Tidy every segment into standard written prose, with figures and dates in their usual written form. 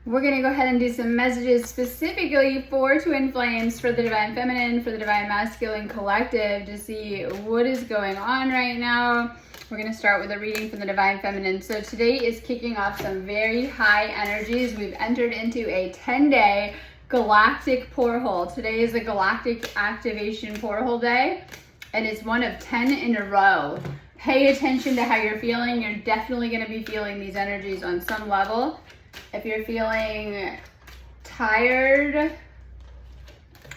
We're going to go ahead and do some messages specifically for twin flames, for the divine feminine, for the divine masculine collective, to see what is going on right now. We're going to start with a reading from the divine feminine. So today is kicking off some very high energies. We've entered into a 10-day galactic portal. Today is a galactic activation portal day, and it's one of 10 in a row. Pay attention to how you're feeling. You're definitely going to be feeling these energies on some level. If you're feeling tired,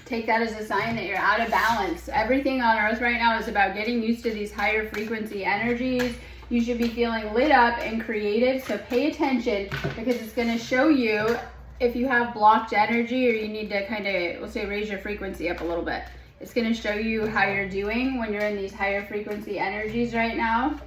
take that as a sign that you're out of balance. Everything on earth right now is about getting used to these higher frequency energies. You should be feeling lit up and creative, so pay attention, because it's going to show you if you have blocked energy or you need to kind of, we'll say, raise your frequency up a little bit. It's going to show you how you're doing when you're in these higher frequency energies right now.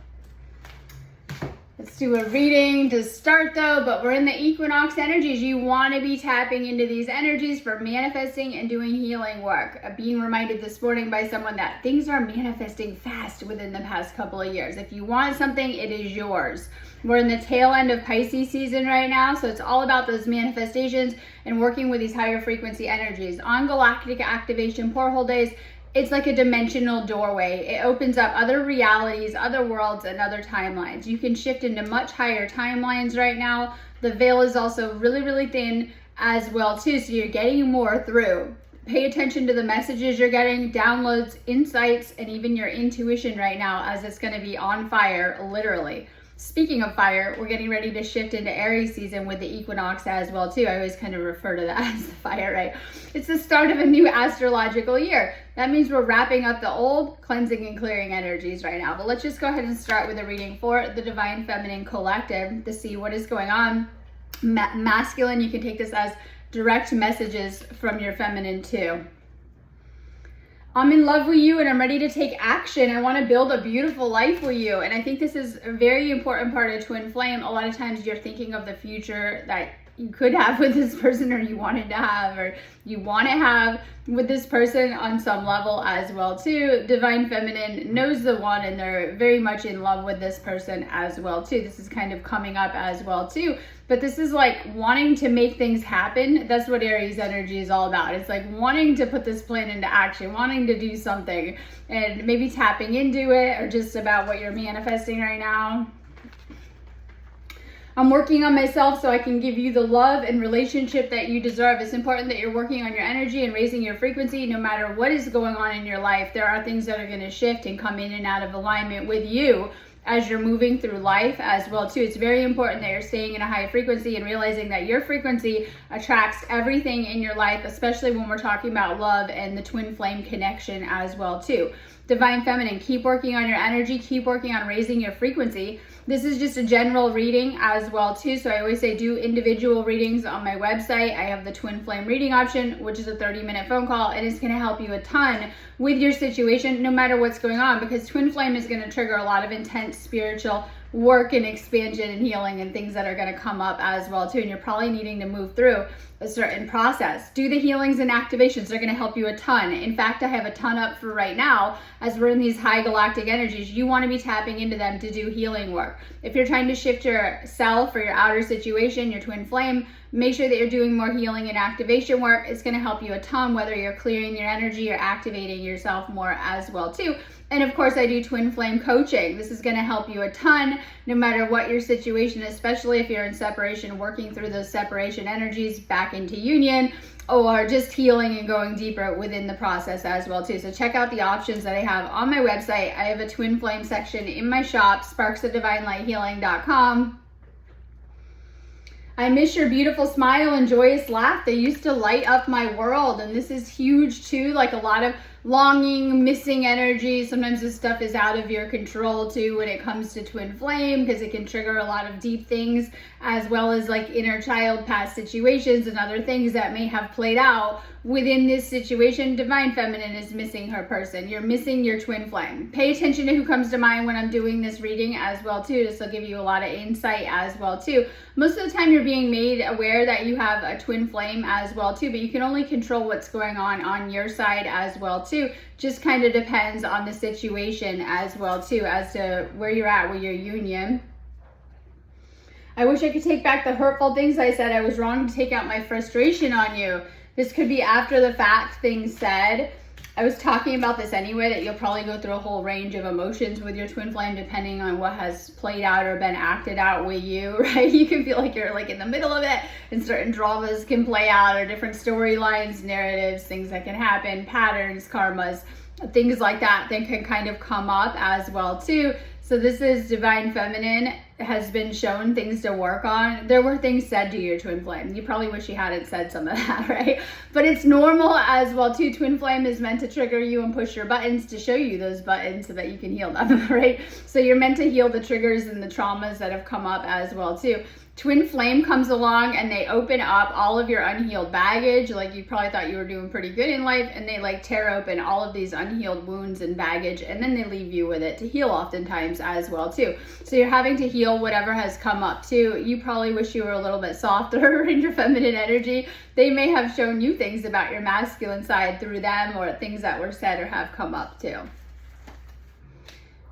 Let's do a reading to start though, but we're in the equinox energies. You want to be tapping into these energies for manifesting and doing healing work. Being reminded this morning by someone that things are manifesting fast within the past couple of years. If you want something, it is yours. We're in the tail end of Pisces season right now, so it's all about those manifestations and working with these higher frequency energies. On galactic activation portal days, it's like a dimensional doorway. It opens up other realities, other worlds, and other timelines. You can shift into much higher timelines right now. The veil is also really, really thin as well too, so you're getting more through. Pay attention to the messages you're getting, downloads, insights, and even your intuition right now, as it's going to be on fire, literally. Speaking of fire, we're getting ready to shift into Aries season with the equinox as well too. I always kind of refer to that as the fire, right? It's the start of a new astrological year. That means we're wrapping up the old, cleansing and clearing energies right now. But let's just go ahead and start with a reading for the divine feminine collective to see what is going on. Masculine, you can take this as direct messages from your feminine too. I'm in love with you and I'm ready to take action. I want to build a beautiful life with you. And I think this is a very important part of twin flame. A lot of times you're thinking of the future that you could have with this person, or you wanted to have, or you want to have with this person on some level as well too. Divine feminine knows the one and they're very much in love with this person as well too. This is kind of coming up as well too. But this is like wanting to make things happen. That's what Aries energy is all about. It's like wanting to put this plan into action, wanting to do something, and maybe tapping into it, or just about what you're manifesting right now. I'm working on myself so I can give you the love and relationship that you deserve. It's important that you're working on your energy and raising your frequency no matter what is going on in your life. There are things that are going to shift and come in and out of alignment with you as you're moving through life as well too. It's very important that you're staying in a high frequency and realizing that your frequency attracts everything in your life, especially when we're talking about love and the twin flame connection as well too. Divine feminine, keep working on your energy, keep working on raising your frequency. This is just a general reading as well too, so I always say do individual readings on my website. I have the twin flame reading option, which is a 30-minute phone call, and it's going to help you a ton with your situation no matter what's going on, because twin flame is going to trigger a lot of intense spiritual work and expansion and healing and things that are going to come up as well too, and you're probably needing to move through a certain process. Do the healings and activations. They're going to help you a ton. In fact, I have a ton up for right now as we're in these high galactic energies. You want to be tapping into them to do healing work. If you're trying to shift yourself or your outer situation, your twin flame, make sure that you're doing more healing and activation work. It's going to help you a ton, whether you're clearing your energy or activating yourself more as well too. And of course, I do twin flame coaching. This is going to help you a ton, no matter what your situation, especially if you're in separation, working through those separation energies back into union, or just healing and going deeper within the process as well too. So check out the options that I have on my website. I have a twin flame section in my shop, sparksofdivinelighealing.com. I miss your beautiful smile and joyous laugh. They used to light up my world, and this is huge too. Like a lot of longing, missing energy. Sometimes this stuff is out of your control too when it comes to twin flame, because it can trigger a lot of deep things, as well as like inner child past situations and other things that may have played out within this situation. Divine feminine is missing her person. You're missing your twin flame. Pay attention to who comes to mind when I'm doing this reading as well too. This will give you a lot of insight as well too. Most of the time you're being made aware that you have a twin flame as well too, but you can only control what's going on your side as well too. Just kind of depends on the situation as well too, as to where you're at with your union. I wish I could take back the hurtful things I said. I was wrong to take out my frustration on you. This could be after the fact things said. I was talking about this anyway, that you'll probably go through a whole range of emotions with your twin flame depending on what has played out or been acted out with you, right? You can feel like you're like in the middle of it, and certain dramas can play out, or different storylines, narratives, things that can happen, patterns, karmas, things like that can kind of come up as well too. So this is Divine Feminine has been shown things to work on. There were things said to your twin flame. You probably wish you hadn't said some of that, right? But it's normal as well too. Twin flame is meant to trigger you and push your buttons to show you those buttons so that you can heal them, right? So you're meant to heal the triggers and the traumas that have come up as well too. Twin flame comes along and they open up all of your unhealed baggage. Like you probably thought you were doing pretty good in life, and they like tear open all of these unhealed wounds and baggage, and then they leave you with it to heal oftentimes as well too. So you're having to heal whatever has come up too. You probably wish you were a little bit softer in your feminine energy. They may have shown you things about your masculine side through them, or things that were said or have come up too.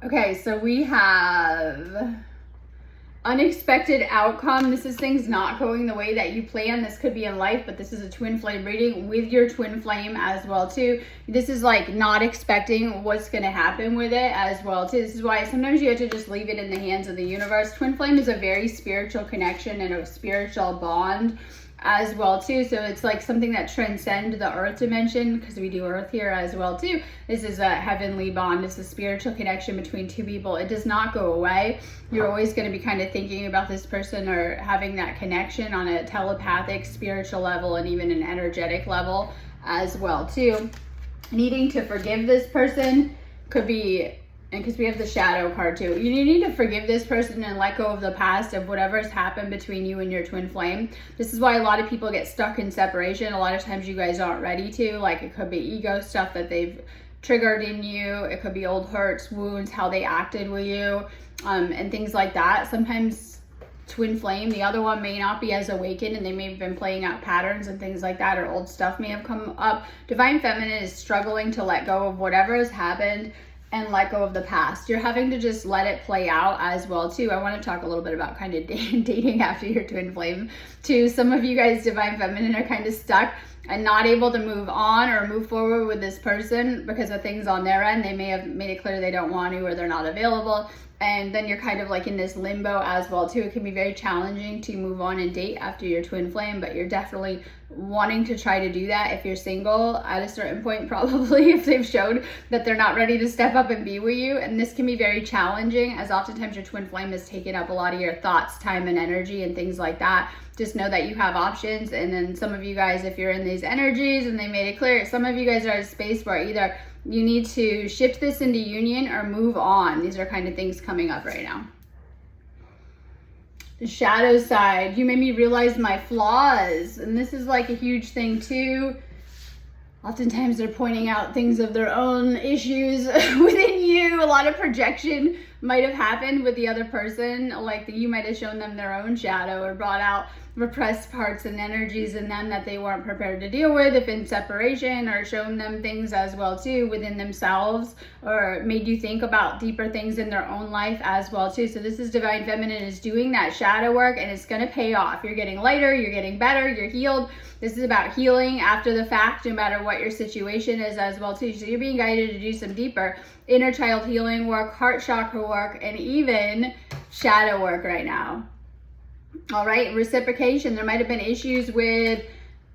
Okay, so we have unexpected outcome. This is things not going the way that you plan. This could be in life, but this is a twin flame reading with your twin flame as well too. This is like not expecting what's going to happen with it as well too. This is why sometimes you have to just leave it in the hands of the universe. Twin flame is a very spiritual connection and a spiritual bond as well too. So it's like something that transcends the earth dimension, because we do earth here as well too. This is a heavenly bond. It's a spiritual connection between two people. It does not go away. You're always going to be kind of thinking about this person or having that connection on a telepathic, spiritual level, and even an energetic level as well too. Needing to forgive this person could be, and because we have the shadow card too, you need to forgive this person and let go of the past of whatever's happened between you and your twin flame. This is why a lot of people get stuck in separation. A lot of times you guys aren't ready to. Like it could be ego stuff that they've triggered in you. It could be old hurts, wounds, how they acted with you, and things like that. Sometimes twin flame, the other one may not be as awakened, and they may have been playing out patterns and things like that, or old stuff may have come up. Divine Feminine is struggling to let go of whatever has happened and let go of the past. You're having to just let it play out as well too. I want to talk a little bit about kind of dating after your twin flame too. Some of you guys, Divine Feminine, are kind of stuck and not able to move on or move forward with this person because of things on their end. They may have made it clear they don't want to, or they're not available. And then you're kind of like in this limbo as well too. It can be very challenging to move on and date after your twin flame, but you're definitely wanting to try to do that if you're single at a certain point, probably, if they've showed that they're not ready to step up and be with you. And this can be very challenging, as oftentimes your twin flame has taken up a lot of your thoughts, time, and energy and things like that. Just know that you have options. And then some of you guys, if you're in these energies, and they made it clear, some of you guys are at a space where either you need to shift this into union or move on. These are kind of things coming up right now. The shadow side, you made me realize my flaws. And this is like a huge thing too. Oftentimes they're pointing out things of their own issues within you. A lot of projection might have happened with the other person. Like you might have shown them their own shadow or brought out repressed parts and energies in them that they weren't prepared to deal with if in separation, or shown them things as well too within themselves, or made you think about deeper things in their own life as well too. So this is Divine Feminine is doing that shadow work, and it's going to pay off. You're getting lighter, you're getting better, you're healed. This is about healing after the fact, no matter what your situation is as well too. So you're being guided to do some deeper inner child healing work, heart chakra work, and even shadow work right now. All right, reciprocation. There might have been issues with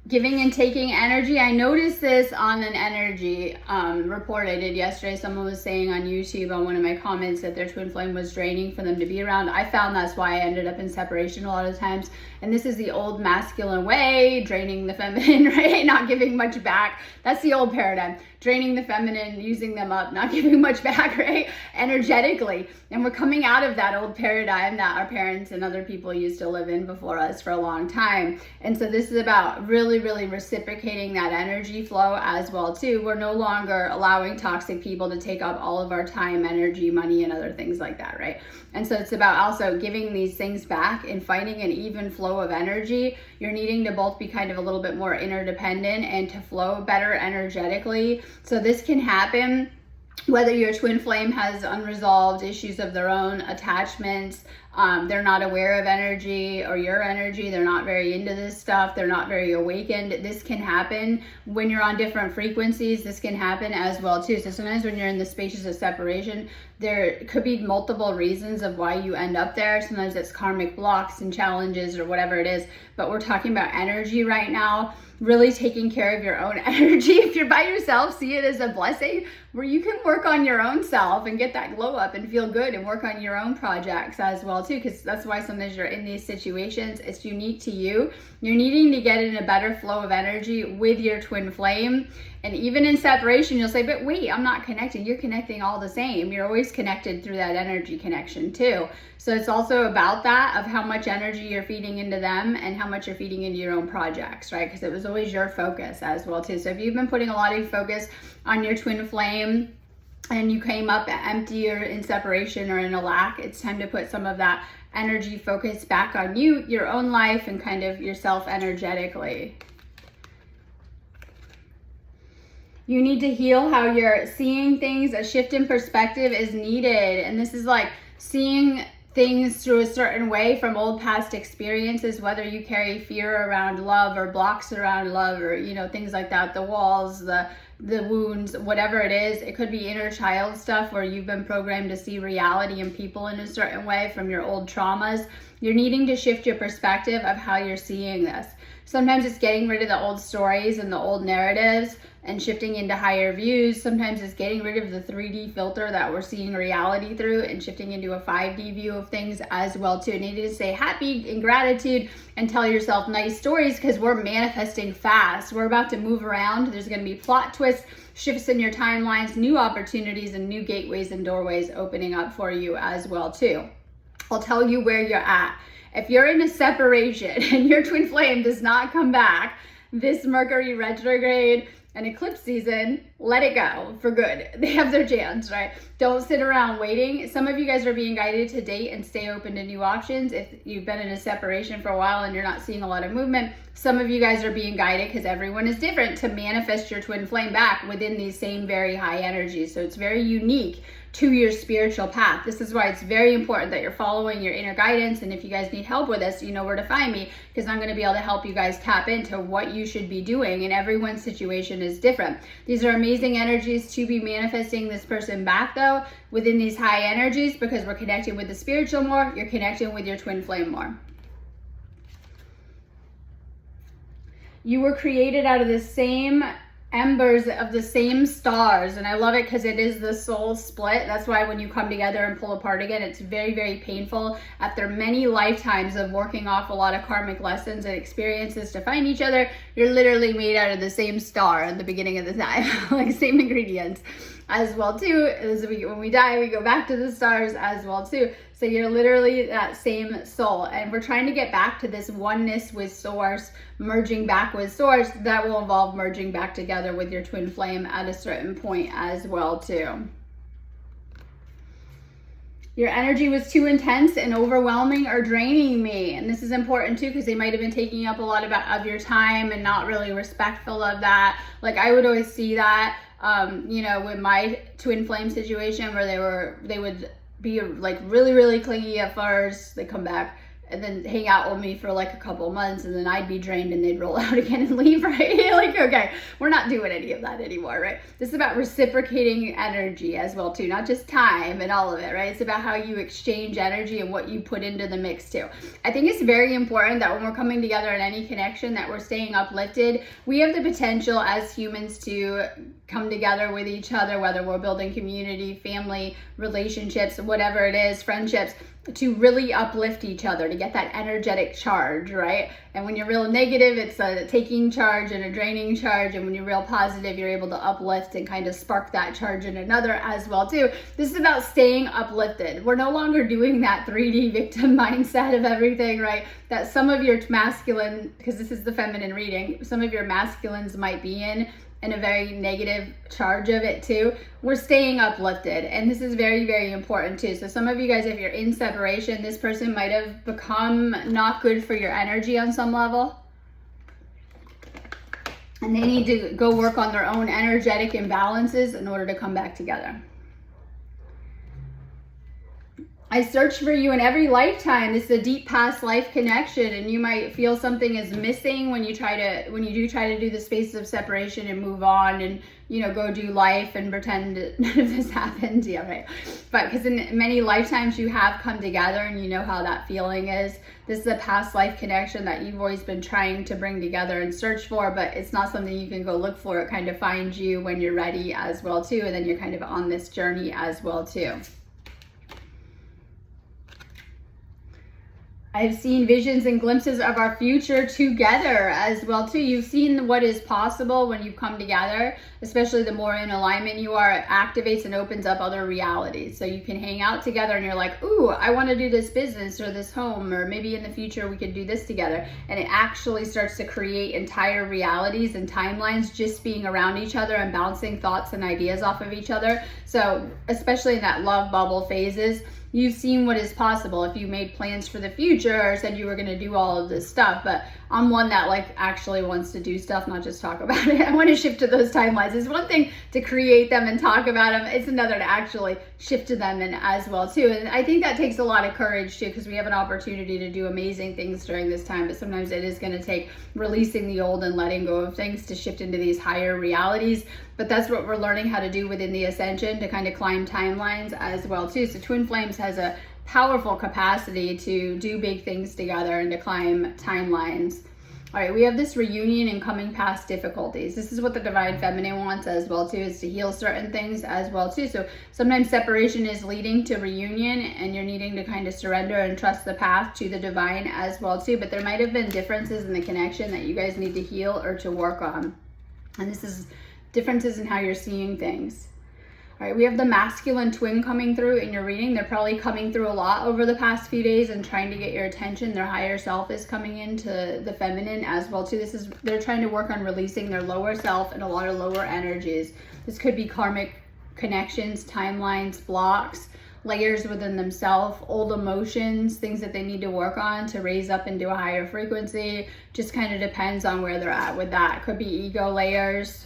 giving and taking energy. I noticed this on an energy report I did yesterday. Someone was saying on YouTube on one of my comments that their twin flame was draining for them to be around. I found that's why I ended up in separation a lot of times. And this is the old masculine way, draining the feminine, right? Not giving much back. That's the old paradigm. Draining the feminine, using them up, not giving much back, right? Energetically. And we're coming out of that old paradigm that our parents and other people used to live in before us for a long time. And so this is about really reciprocating that energy flow as well too. We're no longer allowing toxic people to take up all of our time, energy, money, and other things like that, right? And so it's about also giving these things back and finding an even flow of energy. You're needing to both be kind of a little bit more interdependent and to flow better energetically. So this can happen whether your twin flame has unresolved issues of their own, attachments, They're not aware of energy or your energy. They're not very into this stuff. They're not very awakened. This can happen when you're on different frequencies. This can happen as well too. So sometimes when you're in the spaces of separation, there could be multiple reasons of why you end up there. Sometimes it's karmic blocks and challenges or whatever it is, but we're talking about energy right now. Really taking care of your own energy. If you're by yourself, see it as a blessing where you can work on your own self and get that glow up and feel good and work on your own projects as well too, because that's why sometimes you're in these situations. It's unique to you. You're needing to get in a better flow of energy with your twin flame. And even in separation, you'll say, but wait, I'm not connecting. You're connecting all the same. You're always connected through that energy connection too. So it's also about that, of how much energy you're feeding into them and how much you're feeding into your own projects, right? Because it was always your focus as well too. So if you've been putting a lot of focus on your twin flame and you came up empty or in separation or in a lack, it's time to put some of that energy focus back on you, your own life, and kind of yourself energetically. You need to heal how you're seeing things. A shift in perspective is needed. And this is like seeing things through a certain way from old past experiences, whether you carry fear around love or blocks around love or, you know, things like that, the walls, the wounds, whatever it is. It could be inner child stuff where you've been programmed to see reality and people in a certain way from your old traumas. You're needing to shift your perspective of how you're seeing this. Sometimes it's getting rid of the old stories and the old narratives and shifting into higher views. Sometimes it's getting rid of the 3D filter that we're seeing reality through and shifting into a 5D view of things as well too. You need to stay happy and gratitude and tell yourself nice stories, because we're manifesting fast. We're about to move around. There's going to be plot twists, shifts in your timelines, new opportunities, and new gateways and doorways opening up for you as well too. I'll tell you where you're at. If you're in a separation and your twin flame does not come back this Mercury retrograde and eclipse season, let it go for good. They have their chance, right? Don't sit around waiting. Some of you guys are being guided to date and stay open to new options. If you've been in a separation for a while and you're not seeing a lot of movement, some of you guys are being guided, because everyone is different, to manifest your twin flame back within these same very high energies. So it's very unique to your spiritual path. This is why it's very important that you're following your inner guidance. And if you guys need help with this, you know where to find me, because I'm going to be able to help you guys tap into what you should be doing. And everyone's situation is different. These are amazing energies to be manifesting this person back though within these high energies, because we're connecting with the spiritual more. You're connecting with your twin flame more. You were created out of the same embers of the same stars, and I love it because it is the soul split. That's why when you come together and pull apart again, it's very, very painful. After many lifetimes of working off a lot of karmic lessons and experiences to find each other, you're literally made out of the same star at the beginning of the time, like same ingredients as well too. As when we die, we go back to the stars as well too. So you're literally that same soul, and we're trying to get back to this oneness with source, merging back with source. That will involve merging back together with your twin flame at a certain point as well too. Your energy was too intense and overwhelming or draining me. And this is important too, because they might have been taking up a lot of your time and not really respectful of that. Like I would always see that, you know, with my twin flame situation, where they would be like really, really clingy at first. They come back and then hang out with me for like a couple months, and then I'd be drained and they'd roll out again and leave, right? Like, okay, we're not doing any of that anymore, right? This is about reciprocating energy as well too, not just time and all of it, right? It's about how you exchange energy and what you put into the mix too. I think it's very important that when we're coming together in any connection, that we're staying uplifted. We have the potential as humans to come together with each other, whether we're building community, family, relationships, whatever it is, friendships, to really uplift each other, to get that energetic charge, right? And when you're real negative, it's a taking charge and a draining charge. And when you're real positive, you're able to uplift and kind of spark that charge in another as well too. This is about staying uplifted. We're no longer doing that 3D victim mindset of everything, right? That some of your masculine, because this is the feminine reading, some of your masculines might be in a very negative charge of it too. We're staying uplifted, and this is very, very important too. So some of you guys, if you're in separation, this person might have become not good for your energy on some level, and they need to go work on their own energetic imbalances in order to come back together. I search for you in every lifetime. This is a deep past life connection, and you might feel something is missing when you do try to do the spaces of separation and move on and, you know, go do life and pretend none of this happened. Yeah, right. But because in many lifetimes you have come together and you know how that feeling is. This is a past life connection that you've always been trying to bring together and search for, but it's not something you can go look for. It kind of finds you when you're ready as well too, and then you're kind of on this journey as well too. I've seen visions and glimpses of our future together as well too. You've seen what is possible when you come together, especially the more in alignment you are, it activates and opens up other realities. So you can hang out together and you're like, ooh, I want to do this business or this home, or maybe in the future we could do this together. And it actually starts to create entire realities and timelines just being around each other and bouncing thoughts and ideas off of each other. So especially in that love bubble phases, you've seen what is possible if you made plans for the future or said you were going to do all of this stuff. But I'm one that like actually wants to do stuff, not just talk about it. I want to shift to those timelines. It's one thing to create them and talk about them. It's another to actually shift to them and as well too. And I think that takes a lot of courage too, because we have an opportunity to do amazing things during this time. But sometimes it is going to take releasing the old and letting go of things to shift into these higher realities. But that's what we're learning how to do within the Ascension, to kind of climb timelines as well too. So Twin Flames has a powerful capacity to do big things together and to climb timelines. All right, we have this reunion and coming past difficulties. This is what the Divine Feminine wants as well too, is to heal certain things as well too. So sometimes separation is leading to reunion and you're needing to kind of surrender and trust the path to the divine as well too. But there might have been differences in the connection that you guys need to heal or to work on. And this is differences in how you're seeing things. All right, we have the masculine twin coming through in your reading. They're probably coming through a lot over the past few days and trying to get your attention. Their higher self is coming into the feminine as well too. They're trying to work on releasing their lower self and a lot of lower energies. This could be karmic connections, timelines, blocks, layers within themselves, old emotions, things that they need to work on to raise up into a higher frequency. Just kind of depends on where they're at with that. It could be ego layers.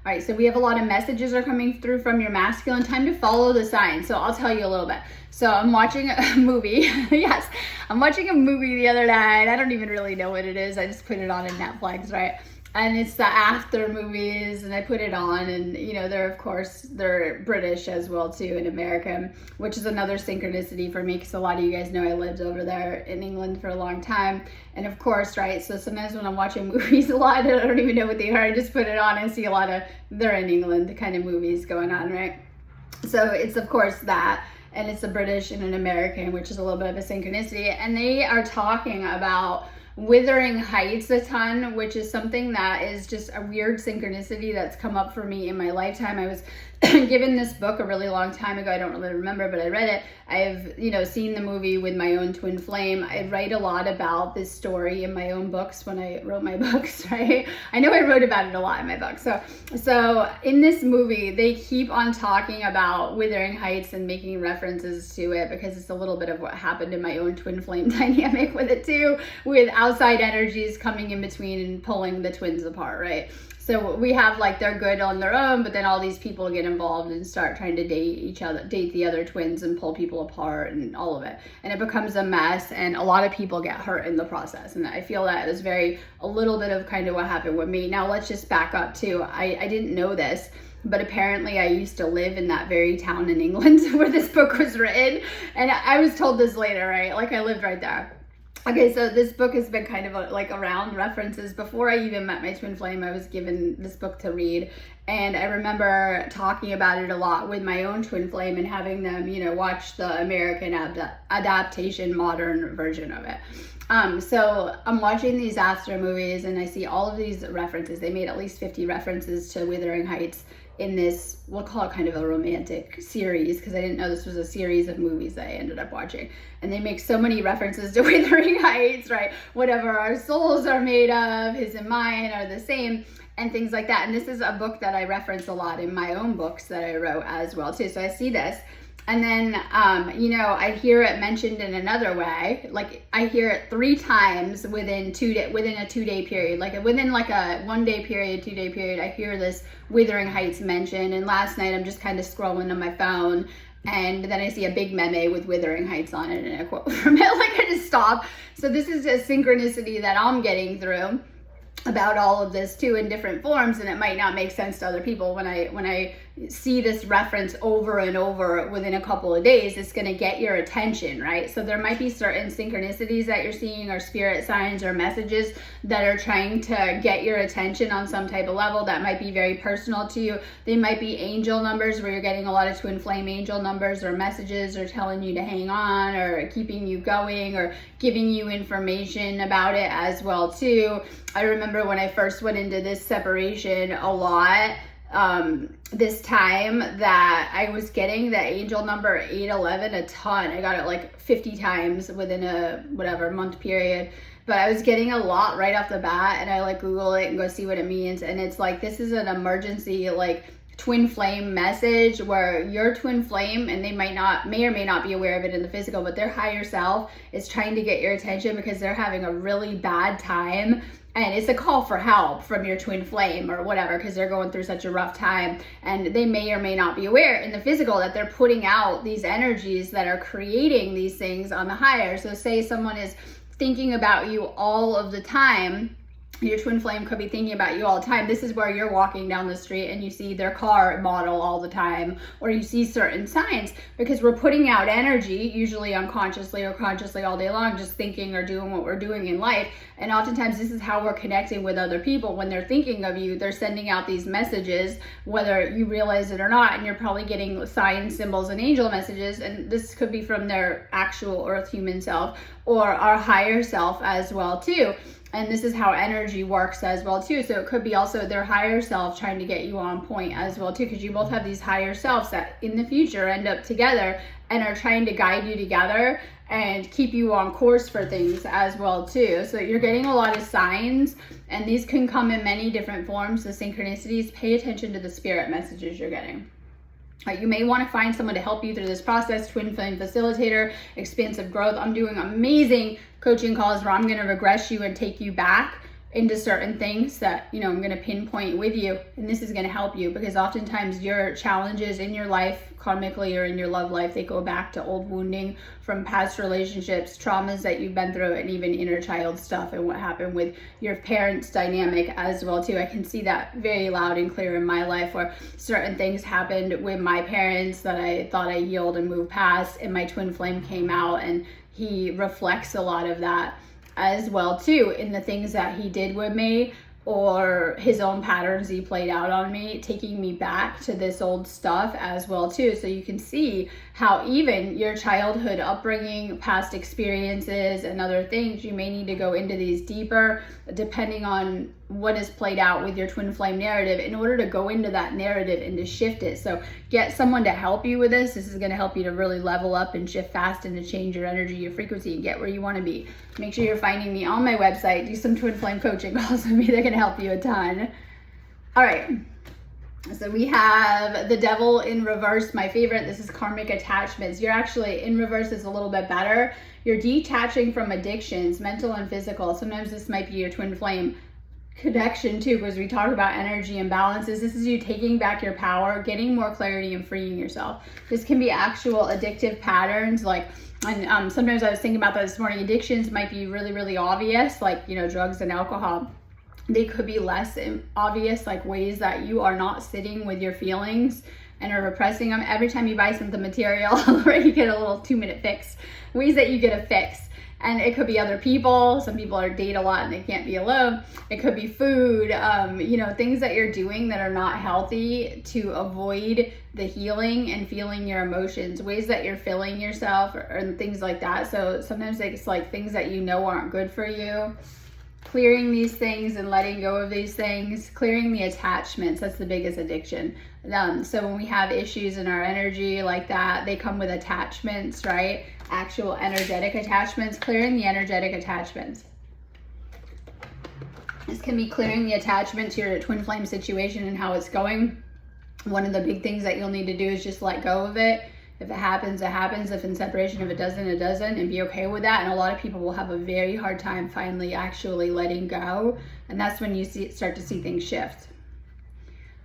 All right, so we have a lot of messages are coming through from your masculine. Time to follow the signs. So I'll tell you a little bit. So I'm watching a movie. Yes, I'm watching a movie the other night. I don't even really know what it is. I just put it on in Netflix, right? And it's the After movies, and I put it on, and you know, they're British as well too, and American, which is another synchronicity for me because a lot of you guys know I lived over there in England for a long time. And of course, right, so sometimes when I'm watching movies a lot, I don't even know what they are. I just put it on and see a lot of they're in England kind of movies going on, right? So it's of course that, and it's a British and an American, which is a little bit of a synchronicity, and they are talking about Wuthering Heights a ton, which is something that is just a weird synchronicity that's come up for me in my lifetime. I was given this book a really long time ago. I don't really remember, but I read it. I've, seen the movie with my own twin flame. I write a lot about this story in my own books when I wrote my books, right? I know I wrote about it a lot in my book. So in this movie, they keep on talking about Wuthering Heights and making references to it because it's a little bit of what happened in my own twin flame dynamic with it too, with outside energies coming in between and pulling the twins apart, right? So we have like they're good on their own, but then all these people get involved and start trying to date the other twins and pull people apart and all of it. And it becomes a mess and a lot of people get hurt in the process. And I feel that is a little bit of kind of what happened with me. Now let's just back up too. I didn't know this, but apparently I used to live in that very town in England where this book was written. And I was told this later, right? Like I lived right there. Okay, so this book has been kind of around references. Before I even met my twin flame, I was given this book to read. And I remember talking about it a lot with my own twin flame and having them, watch the American adaptation, modern version of it. So I'm watching these After movies and I see all of these references. They made at least 50 references to Wuthering Heights in this, we'll call it kind of a romantic series, because I didn't know this was a series of movies that I ended up watching. And they make so many references to Wuthering Heights, right? Whatever our souls are made of, his and mine are the same, and things like that. And this is a book that I reference a lot in my own books that I wrote as well too. So I see this. And then, I hear it mentioned in another way. Like I hear it 3 times within a 2-day period. Like within like a 1-day period, 2-day period, I hear this Wuthering Heights mentioned. And last night I'm just kind of scrolling on my phone And then I see a big meme with Wuthering Heights on it and a quote from it. Like, I just stop. So this is a synchronicity that I'm getting through about all of this too, in different forms, and it might not make sense to other people. When I see this reference over and over within a couple of days, it's going to get your attention, right? So there might be certain synchronicities that you're seeing, or spirit signs or messages that are trying to get your attention on some type of level that might be very personal to you. They might be angel numbers, where you're getting a lot of twin flame angel numbers or messages, or telling you to hang on, or keeping you going, or giving you information about it as well too. I remember when I first went into this separation a lot, this time, that I was getting the angel number 811 a ton. I got it like 50 times within a month period. But I was getting a lot right off the bat, and I like Google it and go see what it means. And it's like, this is an emergency like twin flame message, where your twin flame, and they may or may not be aware of it in the physical, but their higher self is trying to get your attention because they're having a really bad time. And it's a call for help from your twin flame or whatever, because they're going through such a rough time. And they may or may not be aware in the physical that they're putting out these energies that are creating these things on the higher. So say someone is thinking about you all of the time. Your twin flame could be thinking about you all the time. This is where you're walking down the street and you see their car model all the time, or you see certain signs, because we're putting out energy, usually unconsciously or consciously, all day long, just thinking or doing what we're doing in life. And oftentimes this is how we're connecting with other people. When they're thinking of you, they're sending out these messages, whether you realize it or not, and you're probably getting signs, symbols, and angel messages. And this could be from their actual earth human self or our higher self as well too. And this is how energy works as well too. So it could be also their higher self trying to get you on point as well too, because you both have these higher selves that in the future end up together and are trying to guide you together and keep you on course for things as well too. So you're getting a lot of signs, and these can come in many different forms. The synchronicities, pay attention to the spirit messages you're getting. You may want to find someone to help you through this process. Twin flame facilitator, expansive growth. I'm doing amazing coaching calls where I'm going to regress you and take you back into certain things that, I'm going to pinpoint with you. And this is going to help you, because oftentimes your challenges in your life, karmically or in your love life, they go back to old wounding from past relationships, traumas that you've been through, and even inner child stuff and what happened with your parents' dynamic as well too. I can see that very loud and clear in my life, where certain things happened with my parents that I thought I healed and moved past, and my twin flame came out, and he reflects a lot of that as well too, in the things that he did with me, or his own patterns he played out on me, taking me back to this old stuff as well too. So you can see how even your childhood upbringing, past experiences, and other things, you may need to go into these deeper, depending on what is played out with your twin flame narrative, in order to go into that narrative and to shift it. So get someone to help you with this. This is going to help you to really level up and shift fast, and to change your energy, your frequency, and get where you want to be. Make sure you're finding me on my website. Do some twin flame coaching calls with me. They're going to help you a ton. All right. So we have the devil in reverse, my favorite. This is karmic attachments. You're actually in reverse is a little bit better. You're detaching from addictions, mental and physical. Sometimes this might be your twin flame connection too, because we talk about energy imbalances. This is you taking back your power, getting more clarity, and freeing yourself. This can be actual addictive patterns, like, and sometimes I was thinking about that this morning. Addictions might be really, really obvious, like, drugs and alcohol. They could be less obvious, like ways that you are not sitting with your feelings and are repressing them. Every time you buy something material, right, you get a little 2-minute fix. Ways that you get a fix. And it could be other people. Some people date a lot and they can't be alone. It could be food, things that you're doing that are not healthy to avoid the healing and feeling your emotions, ways that you're filling yourself, or things like that. So sometimes it's like things that aren't good for you. Clearing these things and letting go of these things, clearing the attachments. That's the biggest addiction. So when we have issues in our energy like that, they come with attachments, right? Actual energetic attachments. Clearing the energetic attachments. This can be clearing the attachment to your twin flame situation and how it's going. One of the big things that you'll need to do is just let go of it. If it happens, it happens. If in separation, if it doesn't, it doesn't, and be okay with that. And a lot of people will have a very hard time finally actually letting go. And that's when you start to see things shift.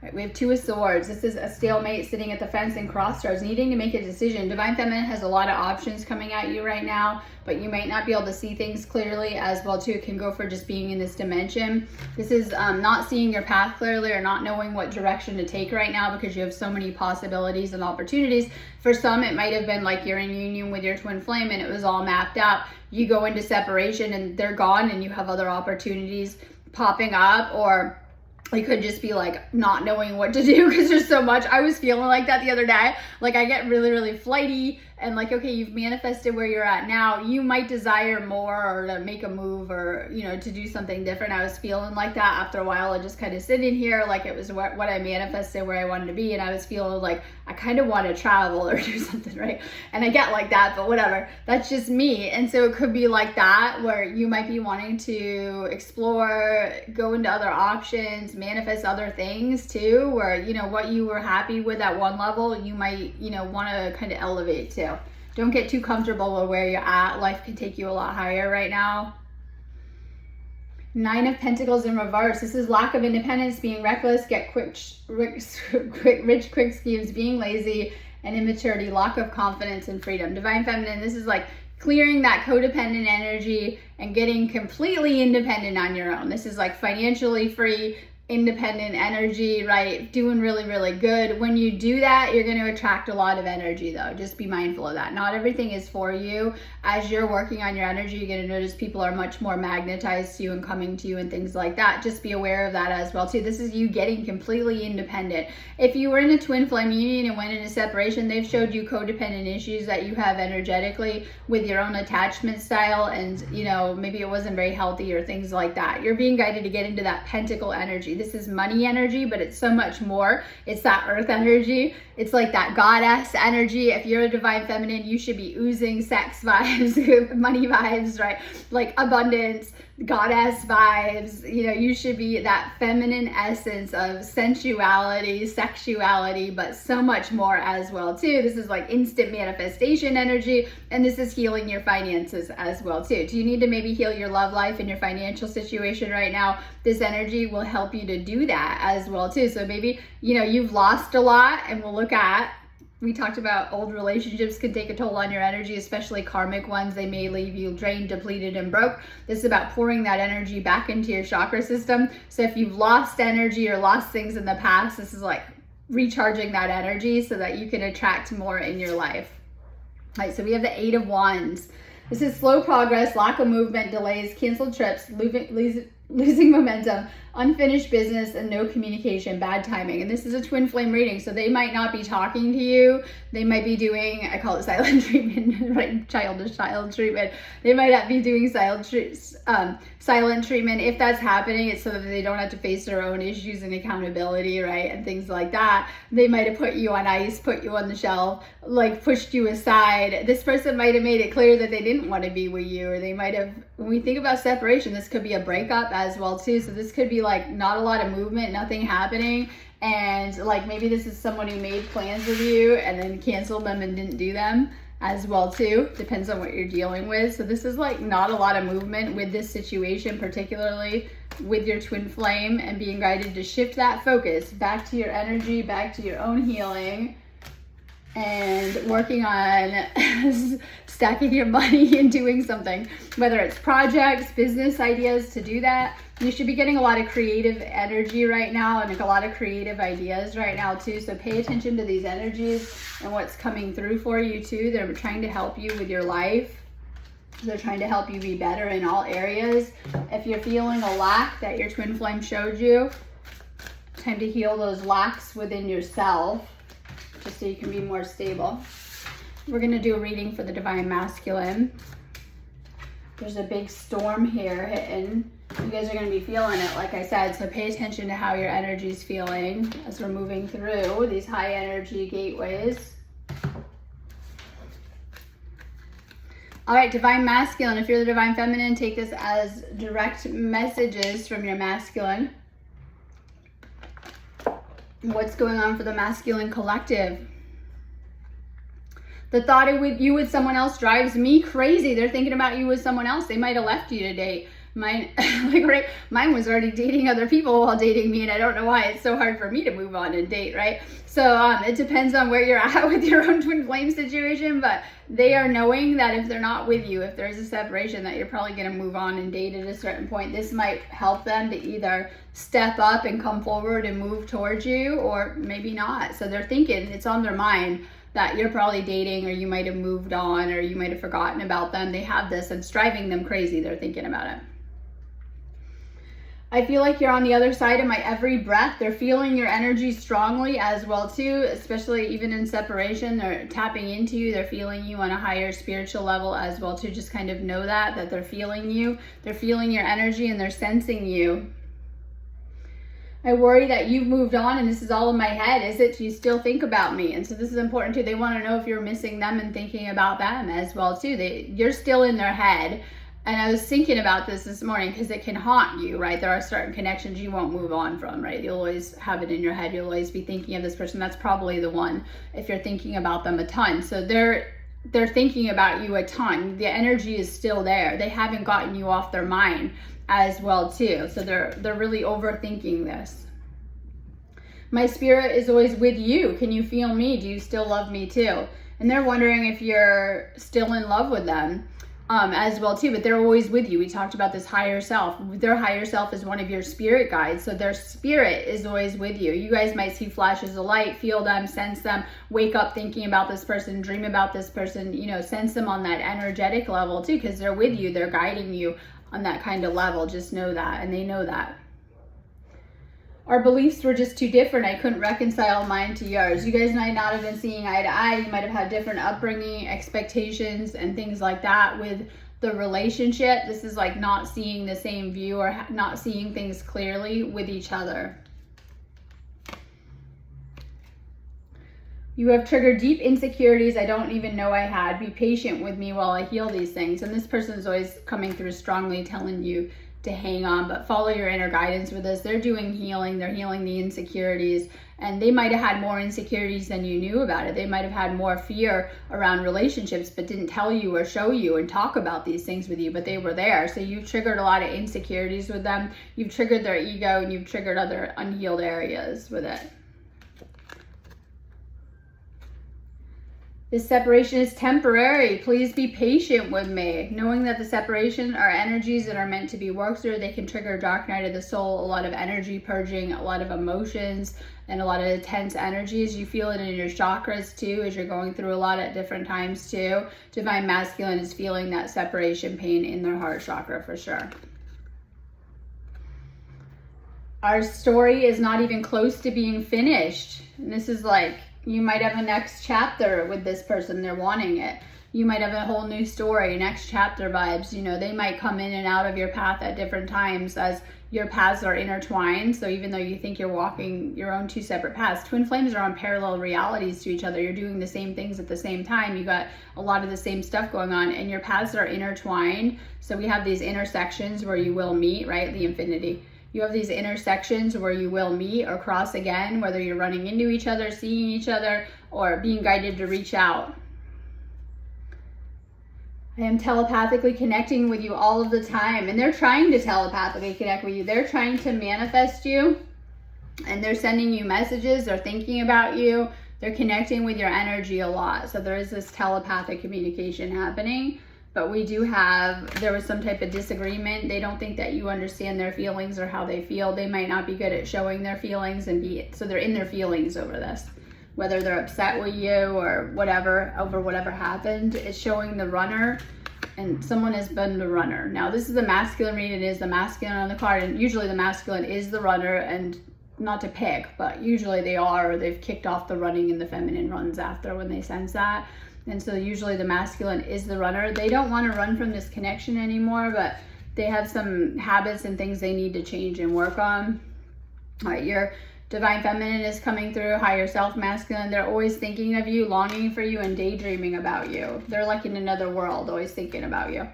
Right, we have Two of Swords. This is a stalemate, sitting at the fence and crossroads, needing to make a decision. Divine Feminine has a lot of options coming at you right now, but you might not be able to see things clearly as well too. It can go for just being in this dimension. This is not seeing your path clearly, or not knowing what direction to take right now, because you have so many possibilities and opportunities. For some, it might have been like you're in union with your twin flame and it was all mapped out. You go into separation and they're gone, and you have other opportunities popping up, or it could just be like not knowing what to do because there's so much. I was feeling like that the other day. Like, I get really, really flighty, and like, okay, you've manifested where you're at now. You might desire more, or to make a move, or, you know, to do something different. I was feeling like that after a while of just kind of sitting here. Like, it was what I manifested, where I wanted to be. And I was feeling like I kind of want to travel or do something, right? And I get like that, but whatever. That's just me. And so it could be like that, where you might be wanting to explore, go into other options, manifest other things too, where, you know, what you were happy with at one level, you might, you know, want to kind of elevate too. Don't get too comfortable with where you're at. Life can take you a lot higher right now. Nine of Pentacles in reverse. This is lack of independence, being reckless, get rich quick schemes, being lazy, and immaturity, lack of confidence and freedom. Divine Feminine, this is like clearing that codependent energy and getting completely independent on your own. This is like financially free, independent energy, right? Doing really, really good. When you do that, you're going to attract a lot of energy though. Just be mindful of that. Not everything is for you. As you're working on your energy, you're going to notice people are much more magnetized to you and coming to you and things like that. Just be aware of that as well too. This is you getting completely independent. If you were in a twin flame union and went into separation, they've showed you codependent issues that you have energetically with your own attachment style, and, you know, maybe it wasn't very healthy or things like that. You're being guided to get into that pentacle energy. This is money energy, but it's so much more. It's that earth energy. It's like that goddess energy. If you're a divine feminine, you should be oozing sex vibes, money vibes, right? Like abundance, goddess vibes. You know, you should be that feminine essence of sensuality, sexuality, but so much more as well too. This is like instant manifestation energy, and this is healing your finances as well too. Do you need to maybe heal your love life and your financial situation right now? This energy will help you to do that as well too. So maybe, you know, you've lost a lot, and we'll look at, we talked about old relationships can take a toll on your energy, especially karmic ones. They may leave you drained, depleted, and broke. This is about pouring that energy back into your chakra system. So if you've lost energy or lost things in the past, this is like recharging that energy so that you can attract more in your life. All right, so we have the Eight of Wands. This is slow progress, lack of movement, delays, canceled trips, losing momentum, unfinished business, and no communication, bad timing. And this is a twin flame reading, so they might not be talking to you. They might be doing, I call it silent treatment, right? Childish silent treatment. They might not be doing silent treatment. If that's happening, it's so that they don't have to face their own issues and accountability, right? And things like that. They might have put you on ice, put you on the shelf, like pushed you aside. This person might have made it clear that they didn't want to be with you, or they might have, when we think about separation, this could be a breakup as well too. So this could be like not a lot of movement, nothing happening. And like maybe this is someone who made plans with you and then canceled them and didn't do them as well too. Depends on what you're dealing with. So this is like not a lot of movement with this situation, particularly with your twin flame, and being guided to shift that focus back to your energy, back to your own healing, and working on stacking your money and doing something, whether it's projects, business ideas. To do that, you should be getting a lot of creative energy right now, and like a lot of creative ideas right now too. So pay attention to these energies and what's coming through for you too. They're trying to help you with your life. They're trying to help you be better in all areas. If you're feeling a lack that your twin flame showed you, time to heal those lacks within yourself, just so you can be more stable. We're going to do a reading for the Divine Masculine. There's a big storm here hitting. You guys are going to be feeling it, like I said, so pay attention to how your energy is feeling as we're moving through these high energy gateways. All right, Divine Masculine. If you're the Divine Feminine, take this as direct messages from your masculine. What's going on for the masculine collective? The thought of you with someone else drives me crazy. They're thinking about you with someone else. They might have left you to date. Mine, mine was already dating other people while dating me, and I don't know why it's so hard for me to move on and date, right? So it depends on where you're at with your own twin flame situation, but they are knowing that if they're not with you, if there's a separation, that you're probably going to move on and date at a certain point. This might help them to either step up and come forward and move towards you, or maybe not. So they're thinking, it's on their mind that you're probably dating, or you might have moved on, or you might have forgotten about them. They have this, and it's driving them crazy. They're thinking about it. I feel like you're on the other side of my every breath. They're feeling your energy strongly as well too, especially even in separation. They're tapping into you. They're feeling you on a higher spiritual level as well too. Just kind of know that they're feeling you. They're feeling your energy and they're sensing you. I worry that you've moved on and this is all in my head. Is it? Do you still think about me? And so this is important too. They want to know if you're missing them and thinking about them as well too. You're still in their head. And I was thinking about this morning because it can haunt you, right? There are certain connections you won't move on from, right? You'll always have it in your head. You'll always be thinking of this person. That's probably the one if you're thinking about them a ton. So they're thinking about you a ton. The energy is still there. They haven't gotten you off their mind as well too. So they're really overthinking this. My spirit is always with you. Can you feel me? Do you still love me too? And they're wondering if you're still in love with them. As well too, but they're always with you. We talked about this higher self. Their higher self is one of your spirit guides, so their spirit is always with you. You guys might see flashes of light, feel them, sense them, wake up thinking about this person, dream about this person, sense them on that energetic level too, because they're with you, they're guiding you on that kind of level. Just know that, and they know that. Our beliefs were just too different. I couldn't reconcile mine to yours. You guys might not have been seeing eye to eye. You might have had different upbringing, expectations, and things like that with the relationship. This is like not seeing the same view or not seeing things clearly with each other. You have triggered deep insecurities I don't even know I had. Be patient with me while I heal these things. And this person is always coming through strongly telling you to hang on, but follow your inner guidance with this. They're doing healing. They're healing the insecurities, and they might have had more insecurities than you knew about it. They might have had more fear around relationships, but didn't tell you or show you and talk about these things with you, but they were there. So you've triggered a lot of insecurities with them. You've triggered their ego, and you've triggered other unhealed areas with it. This separation is temporary. Please be patient with me. Knowing that the separation are energies that are meant to be worked through, they can trigger dark night of the soul, a lot of energy purging, a lot of emotions, and a lot of intense energies. You feel it in your chakras too, as you're going through a lot at different times too. Divine Masculine is feeling that separation pain in their heart chakra for sure. Our story is not even close to being finished. And this is like, you might have a next chapter with this person. They're wanting it. You might have a whole new story, next chapter vibes. They might come in and out of your path at different times as your paths are intertwined. So even though you think you're walking your own two separate paths, twin flames are on parallel realities to each other. You're doing the same things at the same time. You got a lot of the same stuff going on, and your paths are intertwined. So we have these intersections where you will meet, right? The infinity. You have these intersections where you will meet or cross again, whether you're running into each other, seeing each other, or being guided to reach out. I am telepathically connecting with you all of the time, and they're trying to telepathically connect with you. They're trying to manifest you, and they're sending you messages. They're thinking about you. They're connecting with your energy a lot. So there is this telepathic communication happening. But there was some type of disagreement. They don't think that you understand their feelings or how they feel. They might not be good at showing their feelings so they're in their feelings over this. Whether they're upset with you or whatever, over whatever happened, it's showing the runner, and someone has been the runner. Now this is a masculine read. It is the masculine on the card, and usually the masculine is the runner, and not to pick, but usually they are, or they've kicked off the running and the feminine runs after when they sense that. And so usually the masculine is the runner. They don't want to run from this connection anymore, but they have some habits and things they need to change and work on. All right, your divine feminine is coming through, higher self masculine. They're always thinking of you, longing for you, and daydreaming about you. They're like in another world, always thinking about you.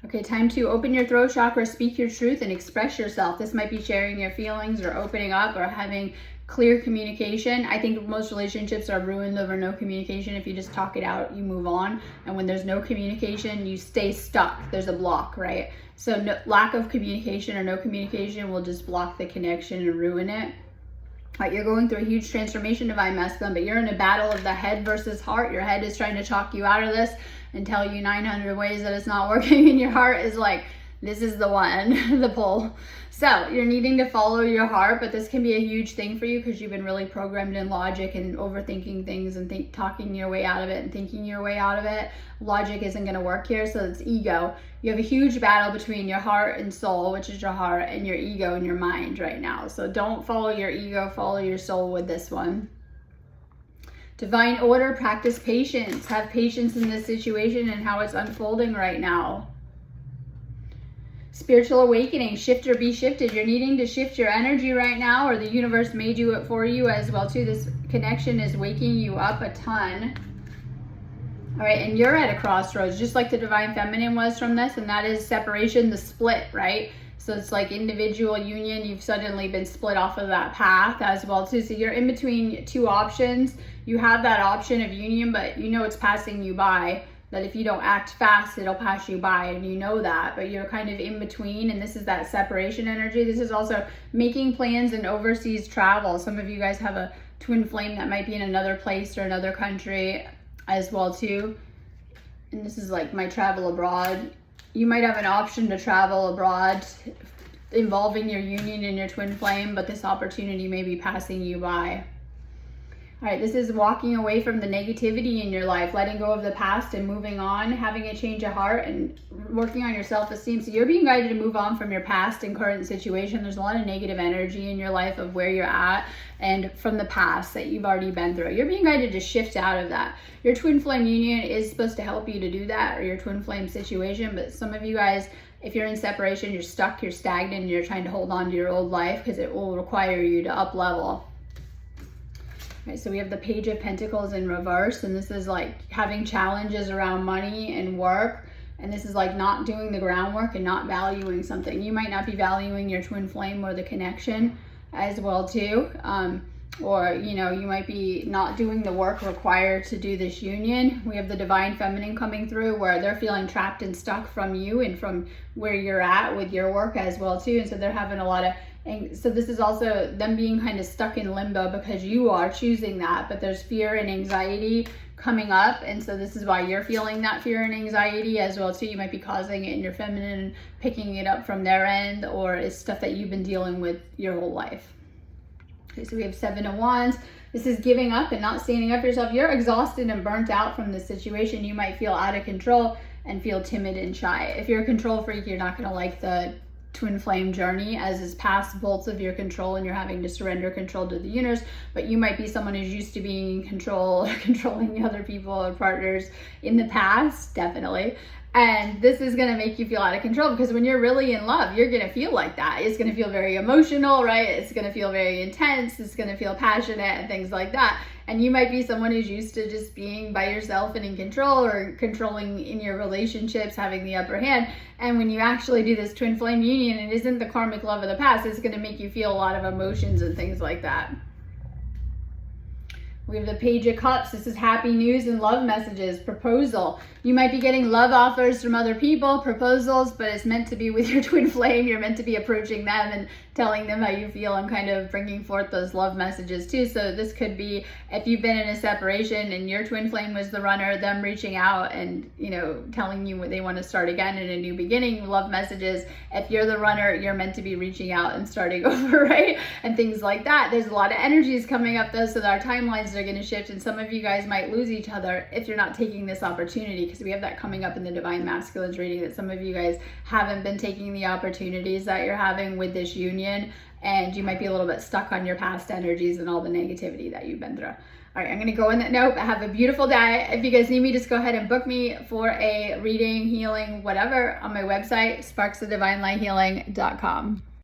Okay, time to open your throat chakra, speak your truth, and express yourself. This might be sharing your feelings or opening up or having clear communication. I think most relationships are ruined over no communication. If you just talk it out, you move on. And when there's no communication, you stay stuck. There's a block, right? So lack of communication or no communication will just block the connection and ruin it. Right, you're going through a huge transformation, Divine Masculine, but you're in a battle of the head versus heart. Your head is trying to talk you out of this and tell you 900 ways that it's not working, and your heart is like, this is the one, the pull. So you're needing to follow your heart, but this can be a huge thing for you because you've been really programmed in logic and overthinking things and talking your way out of it and thinking your way out of it. Logic isn't going to work here, so it's ego. You have a huge battle between your heart and soul, which is your heart, and your ego and your mind right now. So don't follow your ego, follow your soul with this one. Divine order, practice patience. Have patience in this situation and how it's unfolding right now. Spiritual awakening, shift or be shifted. You're needing to shift your energy right now, or the universe may do it for you as well too. This connection is waking you up a ton. All right, and you're at a crossroads, just like the Divine Feminine was from this, and that is separation, the split, right? So it's like individual union, you've suddenly been split off of that path as well too. So you're in between two options. You have that option of union, but you know it's passing you by. That if you don't act fast, it'll pass you by, and you know that, but you're kind of in between, and this is that separation energy. This is also making plans and overseas travel. Some of you guys have a twin flame that might be in another place or another country as well too. And this is like my travel abroad. You might have an option to travel abroad involving your union and your twin flame, but this opportunity may be passing you by. All right, this is walking away from the negativity in your life, letting go of the past and moving on, having a change of heart and working on your self-esteem. So you're being guided to move on from your past and current situation. There's a lot of negative energy in your life of where you're at and from the past that you've already been through. You're being guided to shift out of that. Your twin flame union is supposed to help you to do that, or your twin flame situation, but some of you guys, if you're in separation, you're stuck, you're stagnant, and you're trying to hold on to your old life because it will require you to up level. Okay, so we have the Page of Pentacles in reverse, and this is like having challenges around money and work, and this is like not doing the groundwork and not valuing something. You might not be valuing your twin flame or the connection as well too, or you know, you might be not doing the work required to do this union. We have the Divine Feminine coming through where they're feeling trapped and stuck from you and from where you're at with your work as well too, and so they're having a lot of. And so this is also them being kind of stuck in limbo because you are choosing that, but there's fear and anxiety coming up. And so this is why you're feeling that fear and anxiety as well too. You might be causing it in your feminine and picking it up from their end, or it's stuff that you've been dealing with your whole life. Okay, so we have Seven of Wands. This is giving up and not standing up for yourself. You're exhausted and burnt out from this situation. You might feel out of control and feel timid and shy. If you're a control freak, you're not going to like the twin flame journey, as is past bolts of your control, and you're having to surrender control to the universe. But you might be someone who's used to being in control or controlling other people or partners in the past, definitely. And this is going to make you feel out of control, because when you're really in love, you're going to feel like that. It's going to feel very emotional, right? It's going to feel very intense. It's going to feel passionate and things like that. And you might be someone who's used to just being by yourself and in control, or controlling in your relationships, having the upper hand. And when you actually do this twin flame union, it isn't the karmic love of the past. It's going to make you feel a lot of emotions and things like that. We have the Page of Cups. This is happy news and love messages. Proposal. You might be getting love offers from other people, proposals, but it's meant to be with your twin flame. You're meant to be approaching them and telling them how you feel and kind of bringing forth those love messages too. So this could be, if you've been in a separation and your twin flame was the runner, them reaching out and, you know, telling you what they want to start again in a new beginning, love messages. If you're the runner, you're meant to be reaching out and starting over, right? And things like that. There's a lot of energies coming up though, so that our timelines are going to shift, and some of you guys might lose each other if you're not taking this opportunity, because we have that coming up in the Divine Masculines reading, that some of you guys haven't been taking the opportunities that you're having with this union, and you might be a little bit stuck on your past energies and all the negativity that you've been through. All right, I'm going to go in that note. Have a beautiful day. If you guys need me, just go ahead and book me for a reading, healing, whatever on my website, sparksofdivinelighealing.com.